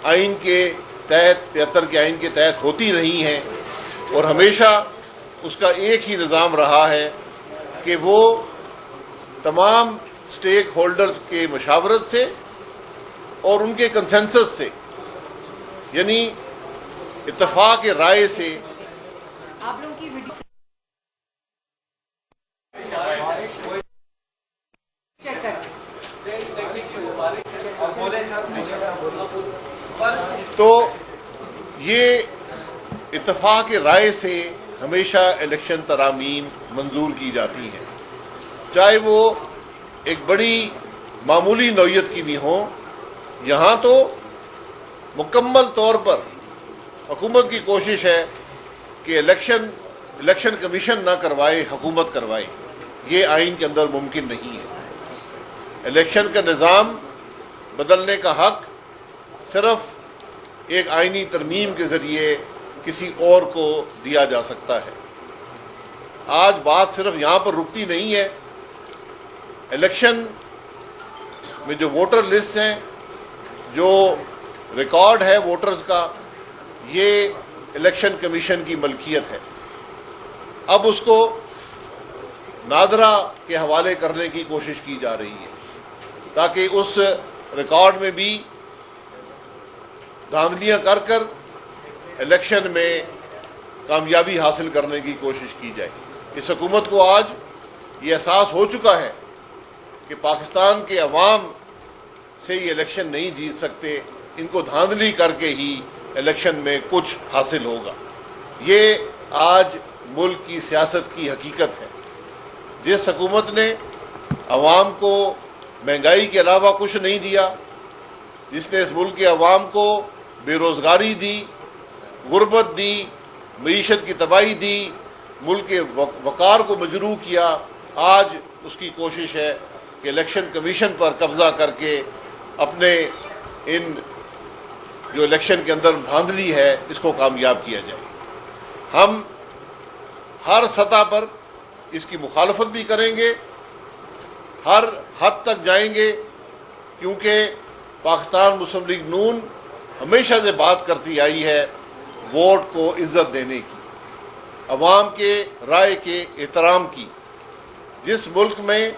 آئین کے تحت 73 کے آئین کے تحت ہوتی رہی ہیں اور ہمیشہ اس کا ایک ہی نظام رہا ہے کہ وہ تمام اسٹیک ہولڈرز کے مشاورت سے اور ان کے کنسنسس سے، یعنی اتفاق رائے سے آپ لوگوں کی ویڈیو چیک کر تو یہ اتفاق رائے سے ہمیشہ الیکشن ترامیم منظور کی جاتی ہیں، چاہے وہ ایک بڑی معمولی نوعیت کی بھی ہوں۔ یہاں تو مکمل طور پر حکومت کی کوشش ہے کہ الیکشن کمیشن نہ کروائے، حکومت کروائے۔ یہ آئین کے اندر ممکن نہیں ہے۔ الیکشن کا نظام بدلنے کا حق صرف ایک آئینی ترمیم کے ذریعے کسی اور کو دیا جا سکتا ہے۔ آج بات صرف یہاں پر رکتی نہیں ہے۔ الیکشن میں جو ووٹر لسٹ ہیں، جو ریکارڈ ہے ووٹرز کا، یہ الیکشن کمیشن کی ملکیت ہے۔ اب اس کو نادرا کے حوالے کرنے کی کوشش کی جا رہی ہے تاکہ اس ریکارڈ میں بھی دھاندلیاں کر الیکشن میں کامیابی حاصل کرنے کی کوشش کی جائے۔ اس حکومت کو آج یہ احساس ہو چکا ہے کہ پاکستان کے عوام سے یہ الیکشن نہیں جیت سکتے، ان کو دھاندلی کر کے ہی الیکشن میں کچھ حاصل ہوگا۔ یہ آج ملک کی سیاست کی حقیقت ہے۔ جس حکومت نے عوام کو مہنگائی کے علاوہ کچھ نہیں دیا، جس نے اس ملک کے عوام کو بے روزگاری دی، غربت دی، معیشت کی تباہی دی، ملک کے وقار کو مجروح کیا، آج اس کی کوشش ہے کہ الیکشن کمیشن پر قبضہ کر کے اپنے ان جو الیکشن کے اندر دھاندلی ہے اس کو کامیاب کیا جائے۔ ہم ہر سطح پر اس کی مخالفت بھی کریں گے، ہر حد تک جائیں گے، کیونکہ پاکستان مسلم لیگ نون ہمیشہ سے بات کرتی آئی ہے ووٹ کو عزت دینے کی، عوام کے رائے کے احترام کی۔ جس ملک میں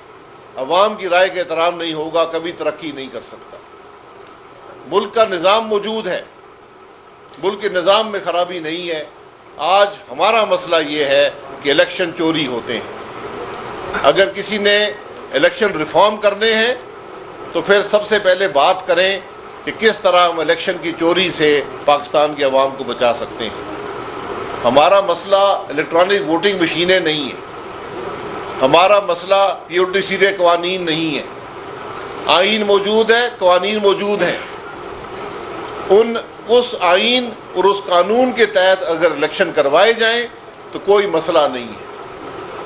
عوام کی رائے کا احترام نہیں ہوگا کبھی ترقی نہیں کر سکتا۔ ملک کا نظام موجود ہے، ملک کے نظام میں خرابی نہیں ہے۔ آج ہمارا مسئلہ یہ ہے کہ الیکشن چوری ہوتے ہیں۔ اگر کسی نے الیکشن ریفارم کرنے ہیں تو پھر سب سے پہلے بات کریں کہ کس طرح ہم الیکشن کی چوری سے پاکستان کے عوام کو بچا سکتے ہیں۔ ہمارا مسئلہ الیکٹرانک ووٹنگ مشینیں نہیں ہیں، ہمارا مسئلہ یہ الٹے سیدھے قوانین نہیں ہے۔ آئین موجود ہے، قوانین موجود ہیں، اس آئین اور اس قانون کے تحت اگر الیکشن کروائے جائیں تو کوئی مسئلہ نہیں ہے۔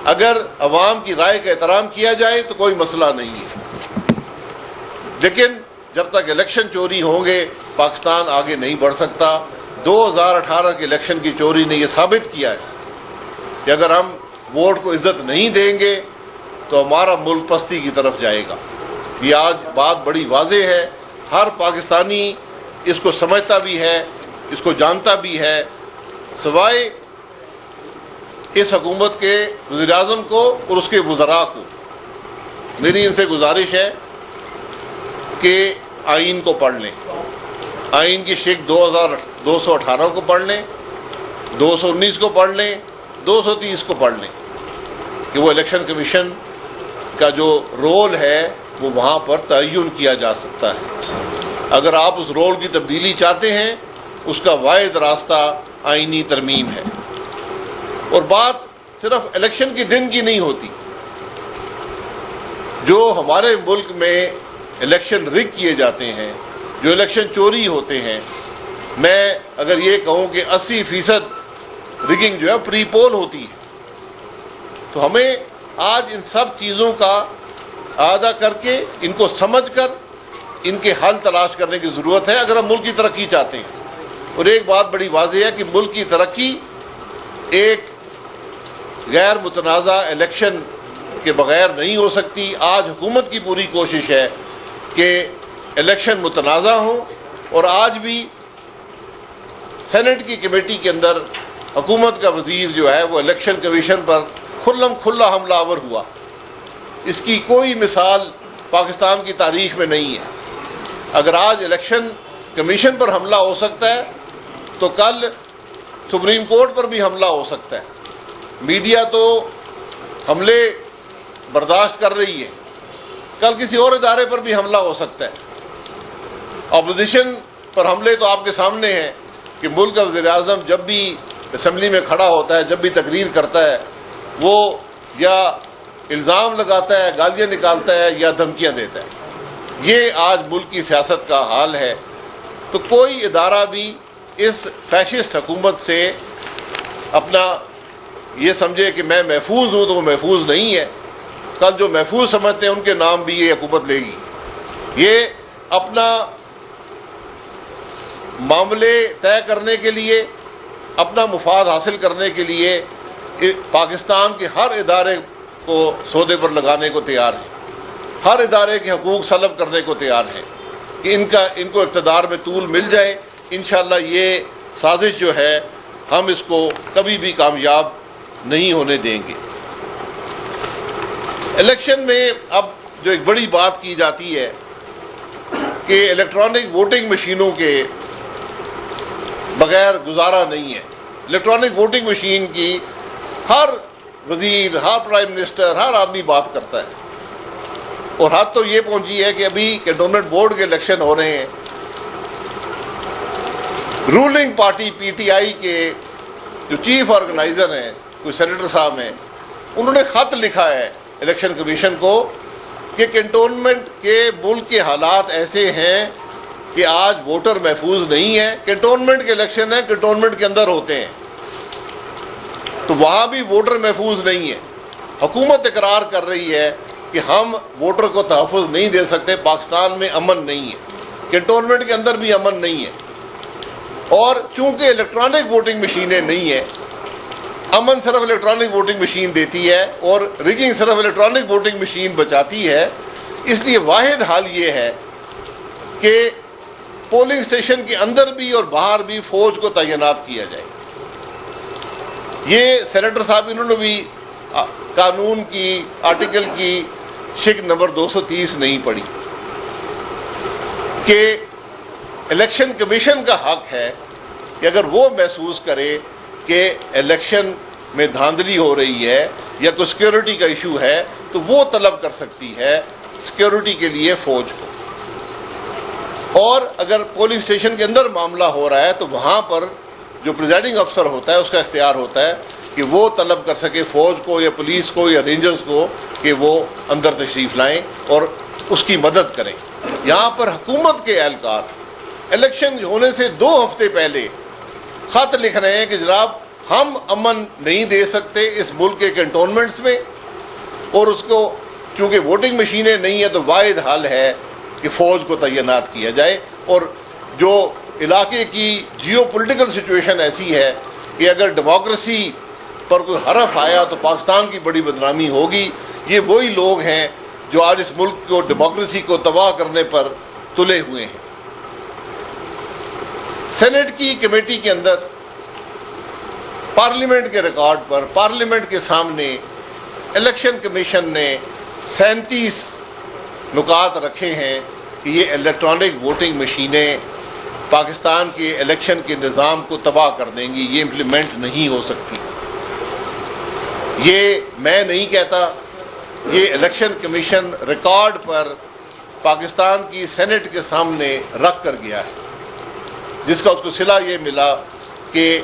اگر عوام کی رائے کا احترام کیا جائے تو کوئی مسئلہ نہیں ہے۔ لیکن جب تک الیکشن چوری ہوں گے پاکستان آگے نہیں بڑھ سکتا۔ 2018 کے الیکشن کی چوری نے یہ ثابت کیا ہے کہ اگر ہم ووٹ کو عزت نہیں دیں گے تو ہمارا ملک پستی کی طرف جائے گا۔ یہ آج بات بڑی واضح ہے، ہر پاکستانی اس کو سمجھتا بھی ہے، اس کو جانتا بھی ہے، سوائے اس حکومت کے وزیر اعظم کو اور اس کے وزراء کو۔ میری ان سے گزارش ہے کہ آئین کو پڑھ لیں، آئین کی شق 218 کو پڑھ لیں، 219 کو پڑھ لیں، 230 کو پڑھ لیں کہ وہ الیکشن کمیشن کا جو رول ہے وہ وہاں پر تعین کیا جا سکتا ہے۔ اگر آپ اس رول کی تبدیلی چاہتے ہیں اس کا واحد راستہ آئینی ترمیم ہے۔ اور بات صرف الیکشن کے دن کی نہیں ہوتی۔ جو ہمارے ملک میں الیکشن رگ کیے جاتے ہیں، جو الیکشن چوری ہوتے ہیں، میں اگر یہ کہوں کہ 80% رگنگ جو ہے پری پول ہوتی ہے، تو ہمیں آج ان سب چیزوں کا اعادہ کر کے ان کو سمجھ کر ان کے حل تلاش کرنے کی ضرورت ہے اگر ہم ملک کی ترقی چاہتے ہیں۔ اور ایک بات بڑی واضح ہے کہ ملک کی ترقی ایک غیر متنازع الیکشن کے بغیر نہیں ہو سکتی۔ آج حکومت کی پوری کوشش ہے کہ الیکشن متنازع ہوں اور آج بھی سینٹ کی کمیٹی کے اندر حکومت کا وزیر جو ہے وہ الیکشن کمیشن پر کھلا حملہ آور ہوا. اس کی کوئی مثال پاکستان کی تاریخ میں نہیں ہے. اگر آج الیکشن کمیشن پر حملہ ہو سکتا ہے تو کل سپریم کورٹ پر بھی حملہ ہو سکتا ہے. میڈیا تو حملے برداشت کر رہی ہے, کل کسی اور ادارے پر بھی حملہ ہو سکتا ہے. اپوزیشن پر حملے تو آپ کے سامنے ہیں کہ ملک کا وزیر اعظم جب بھی اسمبلی میں کھڑا ہوتا ہے, جب بھی تقریر کرتا ہے, وہ یا الزام لگاتا ہے, گالیاں نکالتا ہے یا دھمکیاں دیتا ہے. یہ آج ملک کی سیاست کا حال ہے. تو کوئی ادارہ بھی اس فیشسٹ حکومت سے اپنا یہ سمجھے کہ میں محفوظ ہوں تو وہ محفوظ نہیں ہے. کل جو محفوظ سمجھتے ہیں ان کے نام بھی یہ حکومت لے گی. یہ اپنا معاملے طے کرنے کے لیے, اپنا مفاد حاصل کرنے کے لیے پاکستان کے ہر ادارے کو سودے پر لگانے کو تیار ہیں, ہر ادارے کے حقوق سلب کرنے کو تیار ہیں کہ ان کو اقتدار میں طول مل جائے. انشاءاللہ یہ سازش جو ہے ہم اس کو کبھی بھی کامیاب نہیں ہونے دیں گے. الیکشن میں اب جو ایک بڑی بات کی جاتی ہے کہ الیکٹرانک ووٹنگ مشینوں کے بغیر گزارا نہیں ہے. الیکٹرانک ووٹنگ مشین کی ہر وزیر, ہر پرائم منسٹر, ہر آدمی بات کرتا ہے. اور حد تو یہ پہنچی ہے کہ ابھی کنٹونمنٹ بورڈ کے الیکشن ہو رہے ہیں, ruling party P T I کے جو چیف آرگنائزر ہیں, کوئی سینیٹر صاحب ہیں, انہوں نے خط لکھا ہے الیکشن کمیشن کو کہ کنٹونمنٹ کے ملک کے حالات ایسے ہیں کہ آج ووٹر محفوظ نہیں ہے. کنٹونمنٹ کے الیکشن ہیں, کنٹونمنٹ کے اندر ہوتے ہیں, تو وہاں بھی ووٹر محفوظ نہیں ہے. حکومت اقرار کر رہی ہے کہ ہم ووٹر کو تحفظ نہیں دے سکتے, پاکستان میں امن نہیں ہے, کنٹونمنٹ کے اندر بھی امن نہیں ہے. اور چونکہ الیکٹرانک ووٹنگ مشینیں نہیں ہیں, امن صرف الیکٹرانک ووٹنگ مشین دیتی ہے اور ریگنگ صرف الیکٹرانک ووٹنگ مشین بچاتی ہے. اس لیے واحد حال یہ ہے کہ پولنگ اسٹیشن کے اندر بھی اور باہر بھی فوج کو تعینات کیا جائے. یہ سینیٹر صاحب انہوں نے بھی قانون کی آرٹیکل کی شق نمبر 230 نہیں پڑھی کہ الیکشن کمیشن کا حق ہے کہ اگر وہ محسوس کرے کہ الیکشن میں دھاندلی ہو رہی ہے یا کوئی سیکیورٹی کا ایشو ہے تو وہ طلب کر سکتی ہے سیکیورٹی کے لیے فوج کو. اور اگر پولنگ اسٹیشن کے اندر معاملہ ہو رہا ہے تو وہاں پر جو پریزائڈنگ افسر ہوتا ہے اس کا اختیار ہوتا ہے کہ وہ طلب کر سکے فوج کو یا پولیس کو یا رینجرز کو کہ وہ اندر تشریف لائیں اور اس کی مدد کریں. یہاں پر حکومت کے اہلکار الیکشن ہونے سے 2 ہفتے پہلے خط لکھ رہے ہیں کہ جناب ہم امن نہیں دے سکتے اس ملک کے کنٹونمنٹس میں, اور اس کو چونکہ ووٹنگ مشینیں نہیں ہیں تو واحد حل ہے کہ فوج کو تعینات کیا جائے. اور جو علاقے کی جیو پولیٹیکل سچویشن ایسی ہے کہ اگر ڈیموکریسی پر کوئی حرف آیا تو پاکستان کی بڑی بدنامی ہوگی. یہ وہی لوگ ہیں جو آج اس ملک کو ڈیموکریسی کو تباہ کرنے پر تلے ہوئے ہیں. سینٹ کی کمیٹی کے اندر پارلیمنٹ کے ریکارڈ پر, پارلیمنٹ کے سامنے الیکشن کمیشن نے 37 نکات رکھے ہیں کہ یہ الیکٹرانک ووٹنگ مشینیں پاکستان کے الیکشن کے نظام کو تباہ کر دیں گی, یہ امپلیمنٹ نہیں ہو سکتی. یہ میں نہیں کہتا, یہ الیکشن کمیشن ریکارڈ پر پاکستان کی سینٹ کے سامنے رکھ کر گیا ہے, جس کا اس کو صلہ یہ ملا کہ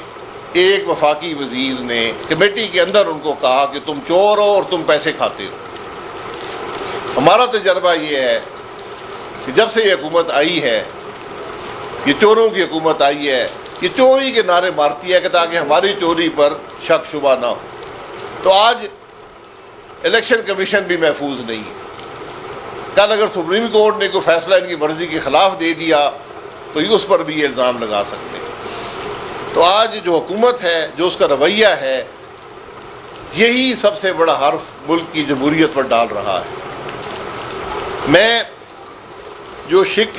ایک وفاقی وزیر نے کمیٹی کے اندر ان کو کہا کہ تم چور ہو اور تم پیسے کھاتے ہو. ہمارا تجربہ یہ ہے کہ جب سے یہ حکومت آئی ہے, یہ چوروں کی حکومت آئی ہے, یہ چوری کے نعرے مارتی ہے کہ تاکہ ہماری چوری پر شک شبہ نہ ہو. تو آج الیکشن کمیشن بھی محفوظ نہیں ہے. کل اگر سپریم کورٹ نے کوئی فیصلہ ان کی مرضی کے خلاف دے دیا تو اس پر بھی یہ الزام لگا سکتے ہیں. تو آج جو حکومت ہے, جو اس کا رویہ ہے, یہی سب سے بڑا حرف ملک کی جمہوریت پر ڈال رہا ہے. میں جو شق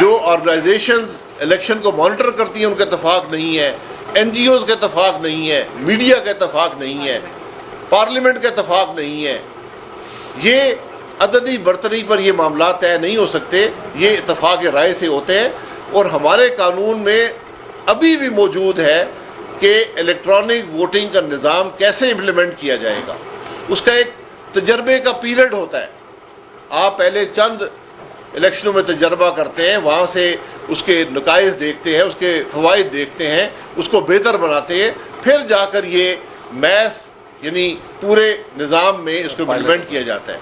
جو آرگنائزیشنز الیکشن کو مانیٹر کرتی ہیں ان کا اتفاق نہیں ہے, NGOز کا اتفاق نہیں ہے, میڈیا کا اتفاق نہیں ہے, پارلیمنٹ کا اتفاق نہیں ہے. یہ عددی برتری پر یہ معاملات طے نہیں ہو سکتے, یہ اتفاق رائے سے ہوتے ہیں. اور ہمارے قانون میں ابھی بھی موجود ہے کہ الیکٹرانک ووٹنگ کا نظام کیسے امپلیمنٹ کیا جائے گا. اس کا ایک تجربے کا پیریڈ ہوتا ہے. آپ پہلے چند الیکشنوں میں تجربہ کرتے ہیں, وہاں سے اس کے نتائج دیکھتے ہیں, اس کے فوائد دیکھتے ہیں, اس کو بہتر بناتے ہیں, پھر جا کر یہ میس یعنی پورے نظام میں اس کو امپلیمنٹ کیا جاتا ہے.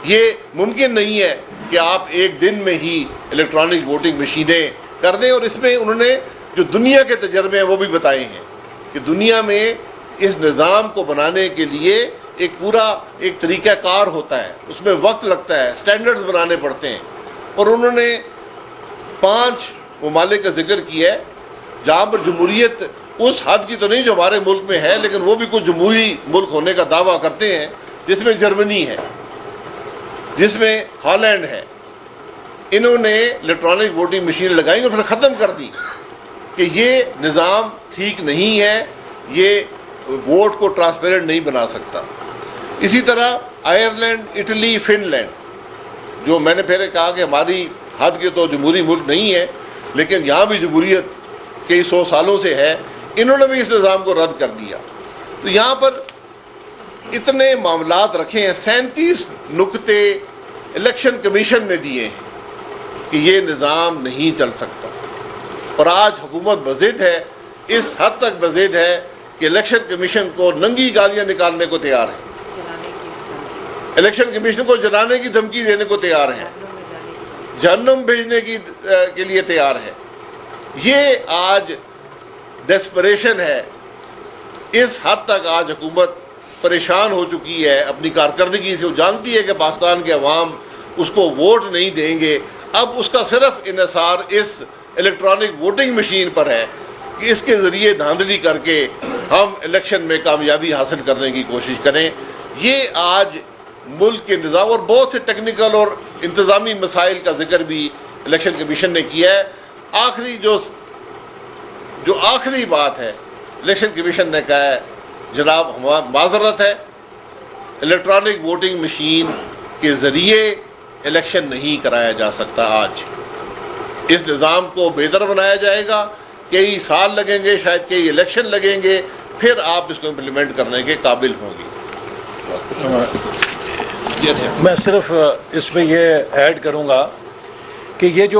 یہ ممکن نہیں ہے کہ آپ ایک دن میں ہی الیکٹرانک ووٹنگ مشینیں کر دیں. اور اس میں انہوں نے جو دنیا کے تجربے ہیں وہ بھی بتائے ہیں کہ دنیا میں اس نظام کو بنانے کے لیے ایک پورا ایک طریقہ کار ہوتا ہے, اس میں وقت لگتا ہے, سٹینڈرڈز بنانے پڑتے ہیں. اور انہوں نے 5 ممالک کا ذکر کیا ہے جہاں پر جمہوریت اس حد کی تو نہیں جو ہمارے ملک میں ہے, لیکن وہ بھی کچھ جمہوری ملک ہونے کا دعویٰ کرتے ہیں, جس میں جرمنی ہے, جس میں ہالینڈ ہے. انہوں نے الیکٹرانک ووٹنگ مشین لگائیں اور پھر ختم کر دی کہ یہ نظام ٹھیک نہیں ہے, یہ ووٹ کو ٹرانسپیرنٹ نہیں بنا سکتا. اسی طرح آئرلینڈ, اٹلی, فن لینڈ, جو میں نے پہلے کہا کہ ہماری حد کے تو جمہوری ملک نہیں ہے لیکن یہاں بھی جمہوریت کئی 100 سالوں سے ہے, انہوں نے بھی اس نظام کو رد کر دیا. تو یہاں پر اتنے معاملات رکھے ہیں, 37 نکتے الیکشن کمیشن نے دیے ہیں کہ یہ نظام نہیں چل سکتا. اور آج حکومت بضد ہے, اس حد تک بضد ہے کہ الیکشن کمیشن کو ننگی گالیاں نکالنے کو تیار ہے, الیکشن کمیشن کو جلانے کی دھمکی دینے کو تیار ہے, جہنم بھیجنے کے لیے تیار ہے. یہ آج ڈیسپریشن ہے. اس حد تک آج حکومت پریشان ہو چکی ہے اپنی کارکردگی سے. وہ جانتی ہے کہ پاکستان کے عوام اس کو ووٹ نہیں دیں گے. اب اس کا صرف انحصار اس الیکٹرانک ووٹنگ مشین پر ہے کہ اس کے ذریعے دھاندلی کر کے ہم الیکشن میں کامیابی حاصل کرنے کی کوشش کریں. یہ آج ملک کے نظام اور بہت سے ٹیکنیکل اور انتظامی مسائل کا ذکر بھی الیکشن کمیشن نے کیا ہے. آخری جو آخری بات ہے, الیکشن کمیشن نے کہا ہے جناب معذرت ہے, الیکٹرانک ووٹنگ مشین کے ذریعے الیکشن نہیں کرایا جا سکتا. آج اس نظام کو بہتر بنایا جائے گا, کئی سال لگیں گے, شاید کئی الیکشن لگیں گے, پھر آپ اس کو امپلیمنٹ کرنے کے قابل ہوں گے. میں صرف اس میں یہ ایڈ کروں گا کہ یہ جو